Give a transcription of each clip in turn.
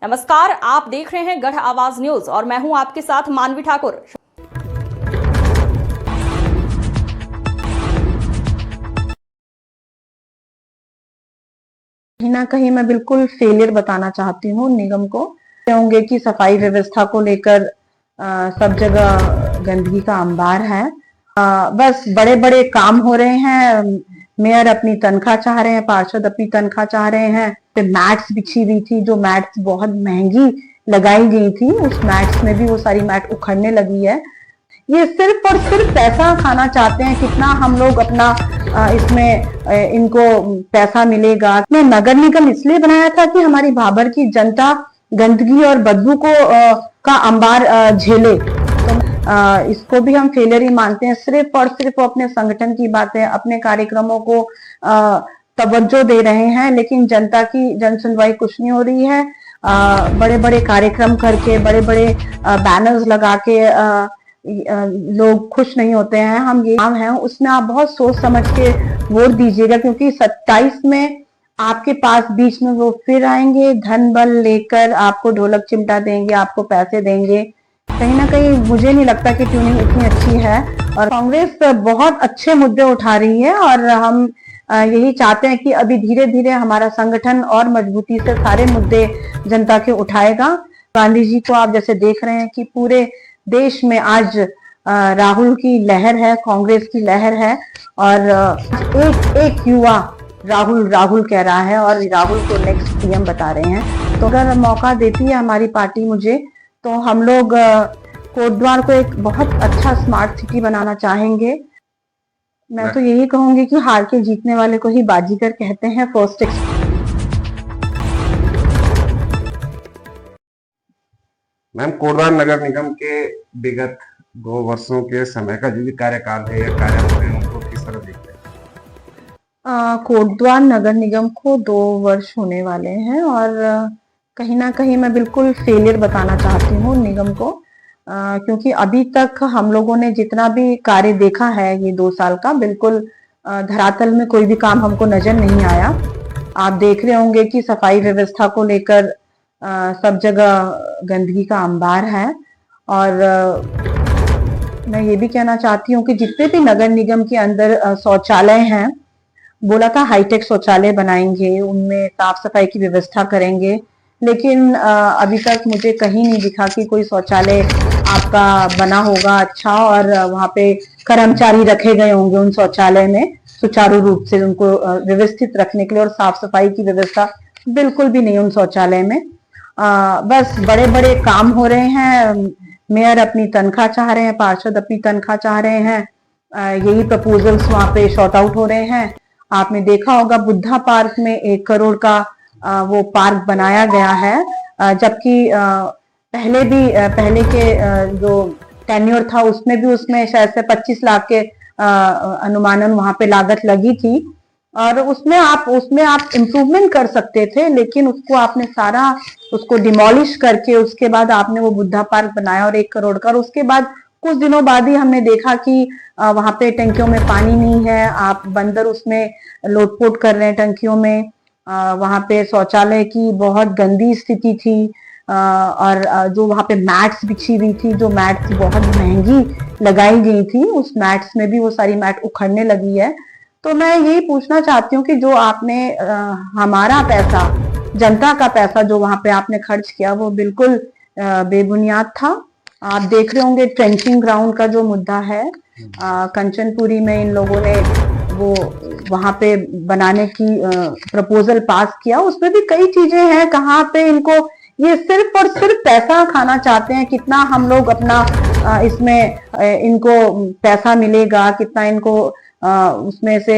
नमस्कार, आप देख रहे हैं गढ़ आवाज न्यूज और मैं हूं आपके साथ मानवी ठाकुर। कहीं ना कहीं मैं बिल्कुल फेलियर बताना चाहती हूँ निगम को। होंगे कि सफाई व्यवस्था को लेकर सब जगह गंदगी का अंबार है। बस बड़े बड़े काम हो रहे हैं। मेयर अपनी तनख्वाह चाह रहे हैं, पार्षद अपनी तनख्वाह चाह रहे हैं। मैट्स बिछी हुई थी, जो मैट्स बहुत महंगी लगाई गई थी, उस मैट्स में भी वो सारी मैट उखड़ने लगी है। ये सिर्फ और सिर्फ पैसा खाना चाहते हैं। कितना हम लोग अपना इसमें इनको पैसा मिलेगा। मैं नगर निगम इसलिए बनाया था कि हमारी भाबर की जनता गंदगी और बदबू को का अंबार झेले। तो इसको भी हम फेलियर ही मानते हैं। सिर्फ और सिर्फ अपने संगठन की बातें, अपने कार्यक्रमों को तवज्जो दे रहे हैं, लेकिन जनता की जन सुनवाई कुछ नहीं हो रही है। बड़े बड़े कार्यक्रम करके, बड़े बड़े बैनर्स लगा के लोग खुश नहीं होते हैं। हम ये काम है उसमें आप बहुत सोच समझ के वोट दीजिएगा, क्योंकि 27 में आपके पास बीच में वो फिर आएंगे धन बल लेकर, आपको ढोलक चिमटा देंगे, आपको पैसे देंगे। कहीं ना कहीं मुझे नहीं लगता कि ट्यूनिंग इतनी अच्छी है। और कांग्रेस बहुत अच्छे मुद्दे उठा रही है और हम यही चाहते हैं कि अभी धीरे धीरे हमारा संगठन और मजबूती से सारे मुद्दे जनता के उठाएगा। गांधी जी को आप जैसे देख रहे हैं कि पूरे देश में आज राहुल की लहर है, कांग्रेस की लहर है और एक एक युवा राहुल राहुल कह रहा है और राहुल को नेक्स्ट पीएम बता रहे हैं। तो अगर मौका देती है हमारी पार्टी मुझे, तो हम लोग कोटद्वार को एक बहुत अच्छा स्मार्ट सिटी बनाना चाहेंगे। मैं तो यही कहूंगी कि हार के जीतने वाले को ही बाजीगर कहते हैं। फर्स्ट मैम, कोटद्वार नगर निगम के विगत 2 वर्षों के समय का जो भी कार्यकाल है या कार्यालय है, उनको किस तरह देखते हैं? कोटद्वार नगर निगम को 2 वर्ष होने वाले हैं और कहीं ना कहीं मैं बिल्कुल फेलियर बताना चाहती हूँ निगम को, क्योंकि अभी तक हम लोगों ने जितना भी कार्य देखा है ये 2 साल का, बिल्कुल धरातल में कोई भी काम हमको नजर नहीं आया। आप देख रहे होंगे कि सफाई व्यवस्था को लेकर सब जगह गंदगी का अंबार है। और मैं ये भी कहना चाहती हूँ कि जितने भी नगर निगम के अंदर शौचालय हैं, बोला था हाईटेक शौचालय बनाएंगे, उनमें साफ सफाई की व्यवस्था करेंगे, लेकिन अभी तक मुझे कहीं नहीं दिखा कि कोई शौचालय आपका बना होगा अच्छा और वहाँ पे कर्मचारी रखे गए होंगे उन शौचालय में सुचारू रूप से उनको व्यवस्थित रखने के लिए। और साफ सफाई की व्यवस्था बिल्कुल भी नहीं उन शौचालय में। बस बड़े बड़े काम हो रहे हैं। मेयर अपनी तनख्वाह चाह रहे हैं, पार्षद अपनी तनख्वाह चाह रहे हैं। यही प्रपोजल्स वहाँ पे शॉर्ट आउट हो रहे हैं। आपने देखा होगा बुद्धा पार्क में 1 करोड़ का वो पार्क बनाया गया है, जबकि पहले के जो टेन्योर था उसमें भी उसमें शायद से 25 लाख के अनुमानन वहां पे लागत लगी थी और उसमें आप इम्प्रूवमेंट कर सकते थे, लेकिन उसको आपने सारा उसको डिमोलिश करके उसके बाद आपने वो बुद्धा पार्क बनाया और 1 करोड़ का। और उसके बाद कुछ दिनों बाद ही हमने देखा कि वहां पे टंकियों में पानी नहीं है, आप बंदर उसमें लोटपोट कर रहे हैं टंकियों में। वहां पे शौचालय की बहुत गंदी स्थिति थी और जो वहां पे मैट्स बिछी हुई थी, जो मैट्स बहुत महंगी लगाई गई थी, उस मैट्स में भी वो सारी मैट उखड़ने लगी है। तो मैं यही पूछना चाहती हूँ कि जो आपने हमारा पैसा, जनता का पैसा जो वहां पे आपने खर्च किया, वो बिल्कुल बेबुनियाद था। आप देख रहे होंगे ट्रेंचिंग ग्राउंड का जो मुद्दा है, कंचनपुरी में इन लोगों ने वो वहां पे बनाने की प्रपोजल पास किया। उसमें भी कई चीजें हैं, कहाँ पे इनको ये सिर्फ और सिर्फ पैसा खाना चाहते हैं। कितना हम लोग अपना इसमें इनको पैसा मिलेगा, कितना इनको उसमें से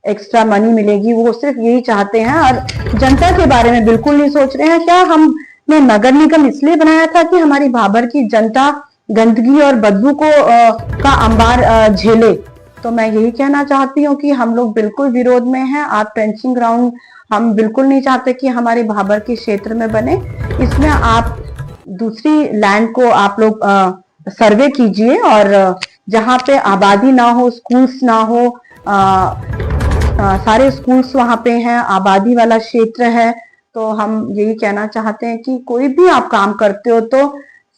एक्स्ट्रा मनी मिलेगी, वो सिर्फ यही चाहते हैं और जनता के बारे में बिल्कुल नहीं सोच रहे हैं। क्या हमने नगर निगम इसलिए बनाया था कि हमारी भाबर की जनता गंदगी और बदबू को का अंबार झेले। तो मैं यही कहना चाहती हूँ कि हम लोग बिल्कुल विरोध में हैं। आप ट्रेंचिंग ग्राउंड हम बिल्कुल नहीं चाहते कि हमारे भाबर के क्षेत्र में बने। इसमें आप दूसरी लैंड को आप लोग सर्वे कीजिए और जहाँ पे आबादी ना हो, स्कूल्स ना हो, सारे स्कूल्स वहाँ पे हैं, आबादी वाला क्षेत्र है, तो हम यही कहना चाहते हैं कि कोई भी आप काम करते हो तो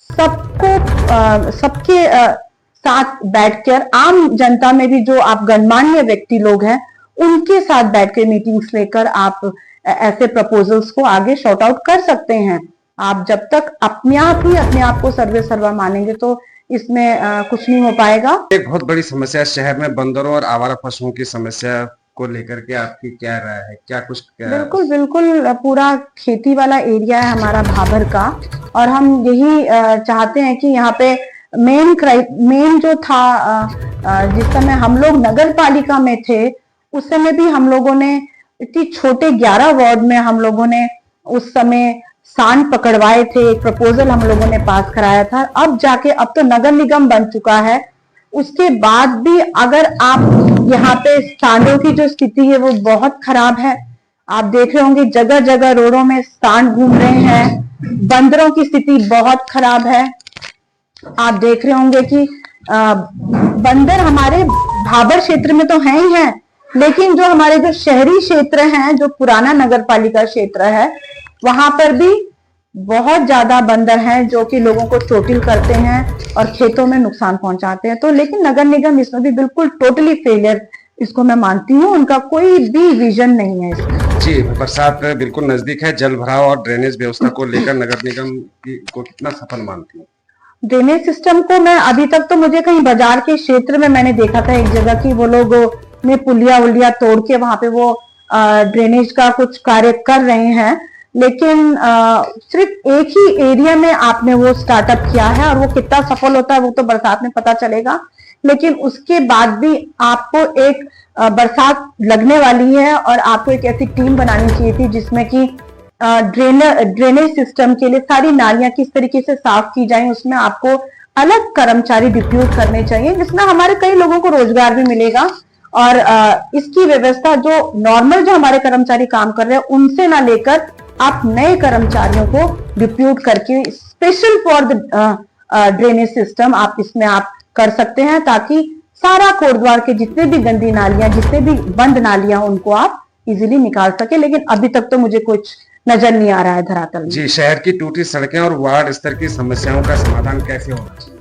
सबके साथ बैठकर, आम जनता में भी जो आप गणमान्य व्यक्ति लोग हैं उनके साथ बैठकर मीटिंग्स लेकर आप ऐसे प्रपोजल्स को आगे शॉर्ट आउट कर सकते हैं। आप जब तक अपने आप को सर्वे सर्वा मानेंगे तो इसमें कुछ नहीं हो पाएगा। एक बहुत बड़ी समस्या शहर में बंदरों और आवारा पशुओं की समस्या को लेकर के आपकी क्या राय है, क्या कुछ बिल्कुल बिल्कुल, पूरा खेती वाला एरिया है हमारा भाबर का, और हम यही चाहते हैं कि यहाँ पे मेन जो था, जिस समय हम लोग नगर पालिका में थे उस समय भी हम लोगों ने इतनी छोटे 11 वार्ड में हम लोगों ने उस समय सांड पकड़वाए थे। एक प्रपोजल हम लोगों ने पास कराया था। अब तो नगर निगम बन चुका है, उसके बाद भी अगर आप यहाँ पे सांडों की जो स्थिति है वो बहुत खराब है। आप देख रहे होंगे जगह जगह रोडों में सांड घूम रहे हैं। बंदरों की स्थिति बहुत खराब है। आप देख रहे होंगे कि बंदर हमारे भाबर क्षेत्र में तो है ही है, लेकिन जो हमारे जो शहरी क्षेत्र हैं, जो पुराना नगर पालिका क्षेत्र है, वहां पर भी बहुत ज्यादा बंदर हैं जो कि लोगों को चोटिल करते हैं और खेतों में नुकसान पहुंचाते हैं। तो लेकिन नगर निगम इसमें भी बिल्कुल टोटली फेलियर, इसको मैं मानती हूँ। उनका कोई भी विजन नहीं है इसमें। जी, बरसात बिल्कुल नजदीक है। जल भराव और ड्रेनेज व्यवस्था को लेकर नगर निगम को कितना सफल मानती हूँ? ड्रेनेज सिस्टम को मैं अभी तक तो मुझे कहीं बाजार के क्षेत्र में मैंने देखा था एक जगह की वो लोग ने पुलिया उलिया तोड़ के वहां पे वो ड्रेनेज का कुछ कार्य कर रहे हैं, लेकिन सिर्फ एक ही एरिया में आपने वो स्टार्टअप किया है और वो कितना सफल होता है वो तो बरसात में पता चलेगा। लेकिन उसके बाद भी आपको एक बरसात लगने वाली है और आपको एक ऐसी टीम बनानी चाहिए थी जिसमें कि ड्रेनेज सिस्टम के लिए सारी नालियां किस तरीके से साफ की जाए, उसमें आपको अलग कर्मचारी डिप्यूट करने चाहिए, जिसमें हमारे कई लोगों को रोजगार भी मिलेगा। और इसकी व्यवस्था जो नॉर्मल जो हमारे कर्मचारी काम कर रहे हैं उनसे ना लेकर आप नए कर्मचारियों को डिप्यूट करके special for the drainage system आप इसमें आप कर सकते हैं, ताकि सारा कोटद्वार के जितने भी गंदी नालियां, जितने भी बंद नालियां, उनको आप इजीली निकाल सके। लेकिन अभी तक तो मुझे कुछ नजर नहीं आ रहा है धरातल में। जी, शहर की टूटी सड़कें और वार्ड स्तर की समस्याओं का समाधान कैसे होना चाहिए?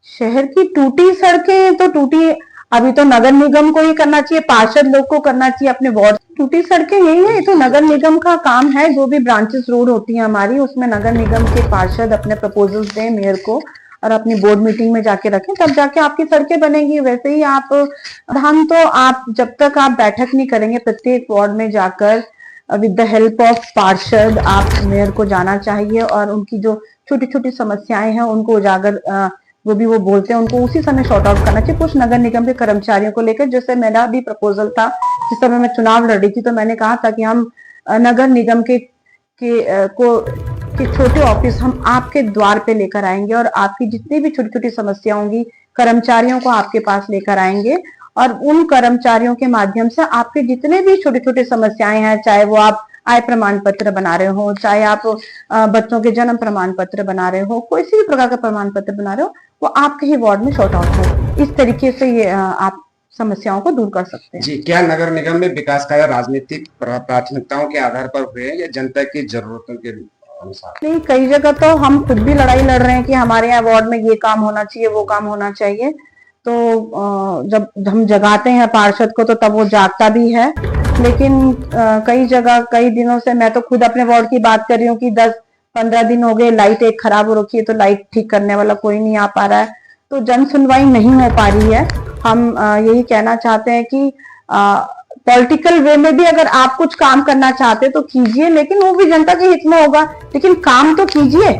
शहर की टूटी सड़कें तो टूटी, अभी तो नगर निगम को ही करना चाहिए, पार्षद लोग को करना चाहिए अपने वार्ड। टूटी सड़कें यही है, तो नगर निगम का काम है। जो भी ब्रांचेस रोड होती है हमारी, उसमें नगर निगम के पार्षद अपने प्रपोजल्स दें मेयर को और अपनी बोर्ड मीटिंग में जाके रखें, तब जाके आपकी सड़कें बनेंगी। वैसे ही आप तो आप जब तक आप बैठक नहीं करेंगे प्रत्येक वार्ड में जाकर विद द हेल्प ऑफ पार्षद, आप मेयर को जाना चाहिए और उनकी जो छोटी छोटी समस्याएं हैं उनको उजागर, जो भी वो बोलते हैं उनको उसी समय शॉर्ट आउट करना चाहिए। कुछ नगर निगम के कर्मचारियों को लेकर, जैसे मेरा भी प्रपोजल था जिस समय मैं चुनाव लड़ रही थी, तो मैंने कहा था कि हम नगर निगम के छोटे ऑफिस हम आपके द्वार पे लेकर आएंगे और आपकी जितनी भी छोटी छोटी समस्या होंगी कर्मचारियों को आपके पास लेकर आएंगे और उन कर्मचारियों के माध्यम से आपके जितने भी छोटे छोटे समस्याएं हैं, चाहे वो आप आय प्रमाण पत्र बना रहे हो, चाहे आप बच्चों के जन्म प्रमाण पत्र बना रहे हो, कोई सी भी प्रकार का प्रमाण पत्र बना रहे हो, वो आपके ही वार्ड में शॉर्ट आउट हो। इस तरीके से ये आप समस्याओं को दूर कर सकते हैं। जी, क्या नगर निगम में विकास कार्य राजनीतिक प्राथमिकताओं के आधार पर हुए या जनता की जरूरतों के अनुसार? नहीं, कई जगह तो हम खुद भी लड़ाई लड़ रहे हैं कि हमारे यहाँ वार्ड में ये काम होना चाहिए, वो काम होना चाहिए। तो जब हम जगाते हैं पार्षद को तो तब वो जागता भी है, लेकिन कई जगह कई दिनों से, मैं तो खुद अपने वार्ड की बात कर रही हूँ कि 10-15 दिन हो गए लाइट एक खराब हो रखी है, तो लाइट ठीक करने वाला कोई नहीं आ पा रहा है, तो जन सुनवाई नहीं हो पा रही है। हम यही कहना चाहते हैं कि पॉलिटिकल वे में भी अगर आप कुछ काम करना चाहते हैं तो कीजिए, लेकिन वो भी जनता के हित में होगा, लेकिन काम तो कीजिए।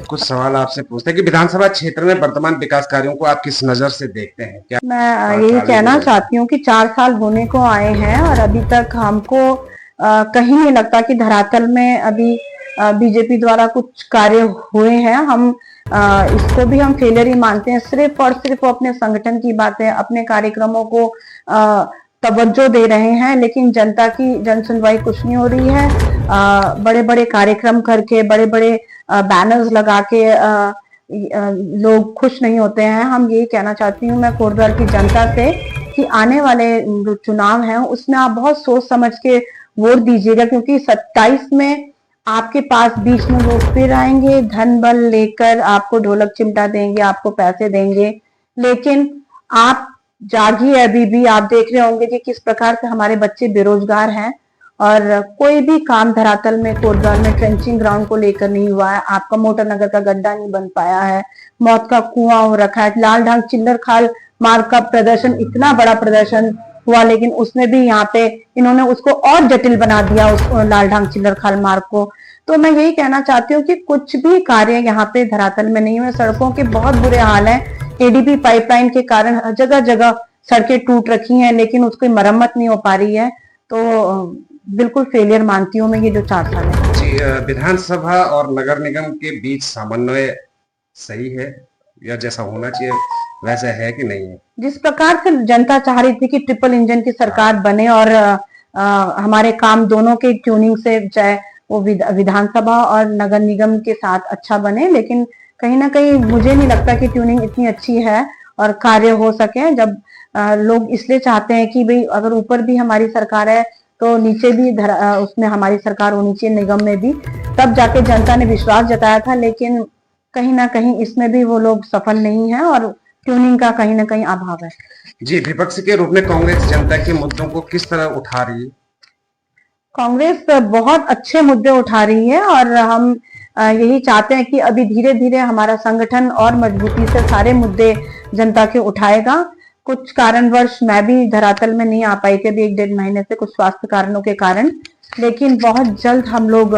कुछ सवाल आपसे पूछते हैं कि विधानसभा क्षेत्र में वर्तमान विकास कार्यों को आप किस नजर से देखते हैं? क्या मैं यही कहना चाहती हूँ कि 4 साल होने को आए हैं और अभी तक हमको कहीं नहीं लगता कि धरातल में अभी बीजेपी द्वारा कुछ कार्य हुए हैं। हम इसको भी हम फेलियर ही मानते हैं। सिर्फ और सिर्फ अपने संगठन की बातें, अपने कार्यक्रमों को तवज्जो दे रहे हैं, लेकिन जनता की जन सुनवाई कुछ नहीं हो रही है। बड़े बड़े कार्यक्रम करके, बड़े बड़े बैनर्स लगा के लोग खुश नहीं होते हैं। हम यही कहना चाहती हूँ मैं कोटद्वार की जनता से कि आने वाले जो चुनाव हैं उसमें आप बहुत सोच समझ के वोट दीजिएगा, क्योंकि 27 में आपके पास बीच में वो फिर आएंगे धन बल लेकर, आपको ढोलक चिमटा देंगे, आपको पैसे देंगे, लेकिन आप जागिए। अभी भी आप देख रहे होंगे कि किस प्रकार से हमारे बच्चे बेरोजगार हैं और कोई भी काम धरातल में कोटद्वार में ट्रेंचिंग ग्राउंड को लेकर नहीं हुआ है। आपका मोटर नगर का गड्ढा नहीं बन पाया है, मौत का कुआं हो रखा है। लाल ढांग चिल्लर खाल मार्ग का प्रदर्शन, इतना बड़ा प्रदर्शन हुआ, लेकिन उसमें भी यहाँ पे इन्होंने उसको और जटिल बना दिया, उस लाल ढांग चिल्लर खाल मार्ग को। तो मैं यही कहना चाहती हूँ कि कुछ भी कार्य यहाँ पे धरातल में नहीं हुए। सड़कों के बहुत बुरे हाल हैं। एडीपी पाइपलाइन के कारण जगह जगह सड़कें टूट रखी हैं, लेकिन उसकी मरम्मत नहीं हो पा रही है। तो बिल्कुल फेलियर मानती हूँ मैं ये जो 4 साल है। जी, विधानसभा और नगर निगम के बीच समन्वय सही है या जैसा होना चाहिए वैसा है कि नहीं है? जिस प्रकार से जनता चाह रही थी कि ट्रिपल इंजन की सरकार बने और हमारे काम दोनों के ट्यूनिंग से, चाहे वो विधानसभा और नगर निगम के साथ अच्छा बने, लेकिन कहीं ना कहीं मुझे नहीं लगता कि ट्यूनिंग इतनी अच्छी है और कार्य हो सके। जब लोग इसलिए चाहते हैं कि भाई अगर ऊपर भी हमारी सरकार है तो नीचे भी उसमें हमारी सरकार होनी चाहिए, निगम में भी, तब जाके जनता ने विश्वास जताया था। लेकिन कहीं ना कहीं इसमें भी वो लोग सफल नहीं है और ट्यूनिंग का कहीं ना कहीं अभाव है। जी, विपक्ष के रूप में कांग्रेस जनता के मुद्दों को किस तरह उठा रही है? कांग्रेस बहुत अच्छे मुद्दे उठा रही है और हम यही चाहते हैं कि अभी धीरे धीरे हमारा संगठन और मजबूती से सारे मुद्दे जनता के उठाएगा। कुछ कारणवश मैं भी धरातल में नहीं आ पाई थी अभी 1-1.5 महीने से, कुछ स्वास्थ्य कारणों के कारण, लेकिन बहुत जल्द हम लोग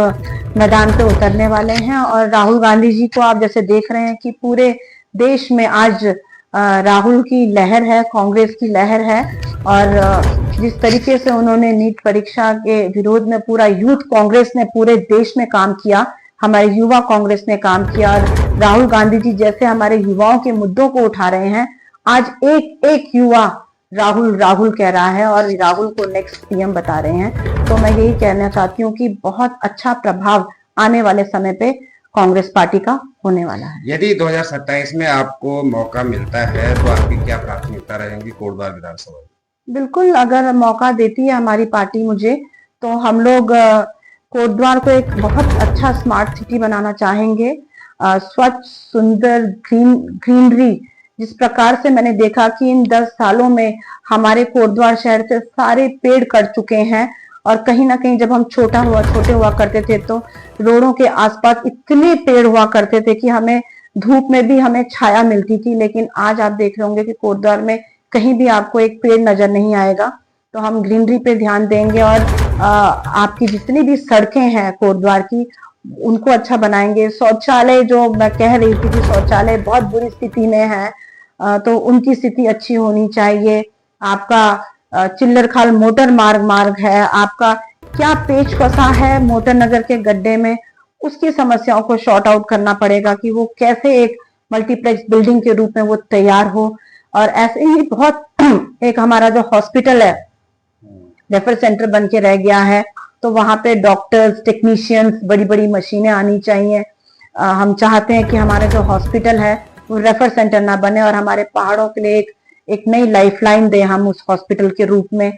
मैदान पे उतरने वाले हैं। और राहुल गांधी जी को आप जैसे देख रहे हैं कि पूरे देश में आज राहुल की लहर है, कांग्रेस की लहर है। और जिस तरीके से उन्होंने नीट परीक्षा के विरोध में पूरा यूथ कांग्रेस ने पूरे देश में काम किया, हमारे युवा कांग्रेस ने काम किया, और राहुल गांधी जी जैसे हमारे युवाओं के मुद्दों को उठा रहे हैं। आज एक एक युवा राहुल राहुल कह रहा है और राहुल को नेक्स्ट पीएम बता रहे हैं। तो मैं यही कहना चाहती हूँ कि बहुत अच्छा प्रभाव आने वाले समय पे कांग्रेस पार्टी का होने वाला है। यदि 2027 में आपको मौका मिलता है तो आपकी क्या प्राथमिकता रहेगी कोटद्वार विधानसभा में? बिल्कुल, अगर मौका देती है हमारी पार्टी मुझे, तो हम लोग कोटद्वार को एक बहुत अच्छा स्मार्ट सिटी बनाना चाहेंगे। स्वच्छ, सुंदर, ग्रीनरी, जिस प्रकार से मैंने देखा कि इन 10 सालों में हमारे कोटद्वार शहर से सारे पेड़ कट चुके हैं। और कहीं ना कहीं जब हम छोटे हुआ करते थे तो रोडों के आसपास इतने पेड़ हुआ करते थे कि हमें धूप में भी हमें छाया मिलती थी। लेकिन आज आप देख रहे होंगे कि कोटद्वार में कहीं भी आपको एक पेड़ नजर नहीं आएगा। तो हम ग्रीनरी पे ध्यान देंगे और आपकी जितनी भी सड़कें हैं कोटद्वार की, उनको अच्छा बनाएंगे। शौचालय, जो मैं कह रही थी कि शौचालय बहुत बुरी स्थिति में है, तो उनकी स्थिति अच्छी होनी चाहिए। आपका चिल्लर खाल मोटर मार्ग है, आपका क्या पेच फंसा है मोटर नगर के गड्ढे में, उसकी समस्याओं को शॉर्ट आउट करना पड़ेगा कि वो कैसे एक मल्टीप्लेक्स बिल्डिंग के रूप में वो तैयार हो। और ऐसे ही बहुत एक हमारा जो हॉस्पिटल है, रेफर सेंटर बन के रह गया है, तो वहां पे डॉक्टर्स, टेक्नीशियंस, बड़ी बड़ी मशीनें आनी चाहिए। हम चाहते हैं कि हमारा जो हॉस्पिटल है वो रेफर सेंटर ना बने और हमारे पहाड़ों के लिए एक नई लाइफलाइन दे हम उस हॉस्पिटल के रूप में।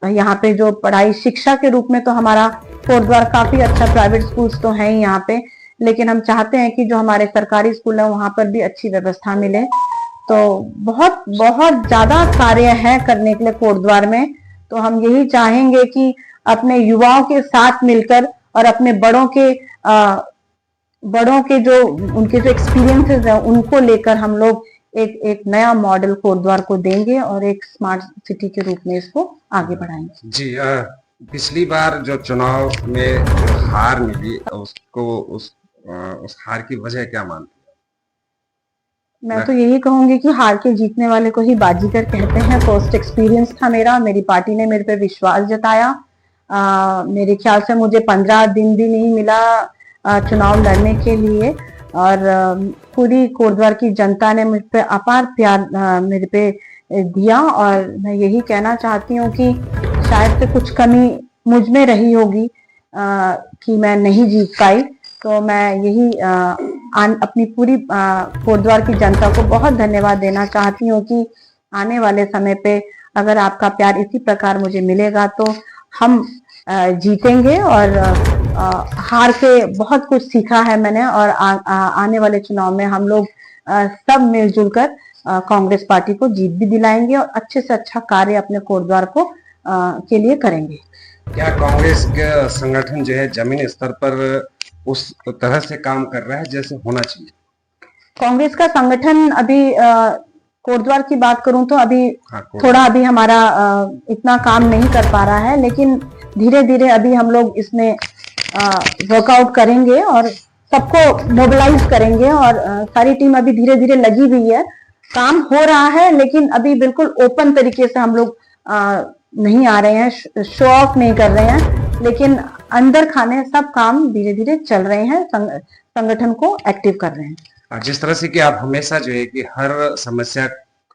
यहाँ पे जो पढ़ाई शिक्षा के रूप में तो हमारा कोटद्वार काफी अच्छा, प्राइवेट स्कूल्स तो हैं ही यहाँ पे, लेकिन हम चाहते हैं कि जो हमारे सरकारी स्कूल है वहां पर भी अच्छी व्यवस्था मिले। तो बहुत बहुत ज्यादा कार्य है करने के लिए कोटद्वार में। तो हम यही चाहेंगे कि अपने युवाओं के साथ मिलकर और अपने बड़ों के जो उनके जो एक्सपीरियंसेस हैं उनको लेकर हम लोग एक नया मॉडल कोटद्वार को देंगे और एक स्मार्ट सिटी के रूप में इसको आगे बढ़ाएंगे। जी, पिछली बार जो चुनाव में जो हार मिली उसको उस हार की वजह क्या मानते हैं? मैं तो यही कहूंगी कि हार के जीतने वाले को ही बाजीगर कहते हैं। फर्स्ट एक्सपीरियंस था मेरा, मेरी पार्टी ने मेरे पे विश्वास जताया। मेरे ख्याल से मुझे 15 दिन भी नहीं मिला चुनाव लड़ने के लिए, और पूरी कोटद्वार की जनता ने मुझ पे अपार प्यार मेरे पे दिया। और मैं यही कहना चाहती हूँ कि शायद से कुछ कमी मुझ में रही होगी कि मैं नहीं जीत पाई। तो मैं यही अपनी पूरी कोटद्वार की जनता को बहुत धन्यवाद देना चाहती हूँ कि आने वाले समय पे अगर आपका प्यार इसी प्रकार मुझे मिलेगा तो हम जीतेंगे। और हार के बहुत कुछ सीखा है मैंने, और आने वाले चुनाव में हम लोग सब मिलजुल कर कांग्रेस पार्टी को जीत भी दिलाएंगे और अच्छे से अच्छा कार्य अपने कोटद्वार को के लिए करेंगे। क्या कांग्रेस का संगठन जो है जमीनी स्तर पर उस तरह से काम कर रहा है जैसे होना चाहिए? कांग्रेस का संगठन अभी कोटद्वार की बात करूं तो अभी थोड़ा अभी हमारा इतना काम नहीं कर पा रहा है, लेकिन धीरे धीरे अभी हम लोग इसमें वर्कआउट करेंगे और सबको मोबिलाइज करेंगे। और सारी टीम अभी धीरे धीरे लगी हुई है, काम हो रहा है, लेकिन अभी बिल्कुल ओपन तरीके से हम लोग नहीं आ रहे हैं, शो ऑफ नहीं कर रहे हैं, लेकिन अंदर खाने सब काम धीरे धीरे चल रहे हैं, संगठन को एक्टिव कर रहे हैं। जिस तरह से कि आप हमेशा जो है कि हर समस्या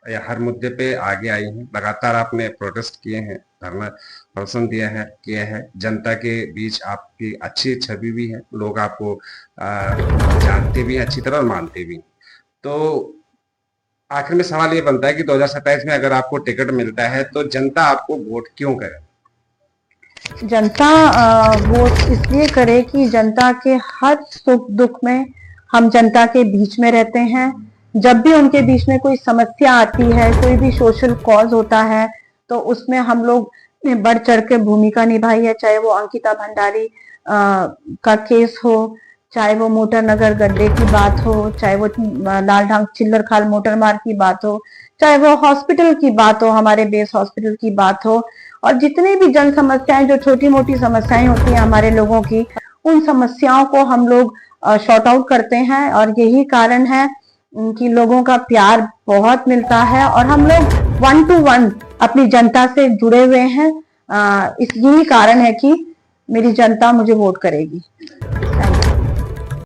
या हर मुद्दे पे आगे आई हैं, लगातार आपने प्रोटेस्ट किए हैं, धरना प्रदर्शन किया है, जनता के बीच आपकी अच्छी छवि भी है, लोग आपको जानते भी हैं अच्छी तरह और मानते भी हैं। तो आखिर में सवाल ये बनता है कि 2027 में अगर आपको टिकट मिलता है तो जनता आपको वोट क्यों करे? जनता वोट इसलिए करे कि जनता के हर सुख दुख में हम जनता के बीच में रहते हैं। जब भी उनके बीच में कोई समस्या आती है, कोई भी सोशल कॉज होता है, तो उसमें हम लोग ने बढ़ चढ़ के भूमिका निभाई है, चाहे वो अंकिता भंडारी का केस हो, चाहे वो मोटर नगर गड्ढे की बात हो, चाहे वो लालढांग चिल्लर खाल मोटर मार्ग की बात हो, चाहे वो हॉस्पिटल की बात हो, हमारे बेस हॉस्पिटल की बात हो, और जितनी भी जन समस्याएं, जो छोटी मोटी समस्याएं होती हैं हमारे लोगों की, उन समस्याओं को हम लोग शॉर्ट आउट करते हैं। और यही कारण है कि लोगों का प्यार बहुत मिलता है और हम लोग 1 to 1 अपनी जनता से जुड़े हुए हैं। यही कारण है कि मेरी जनता मुझे वोट करेगी।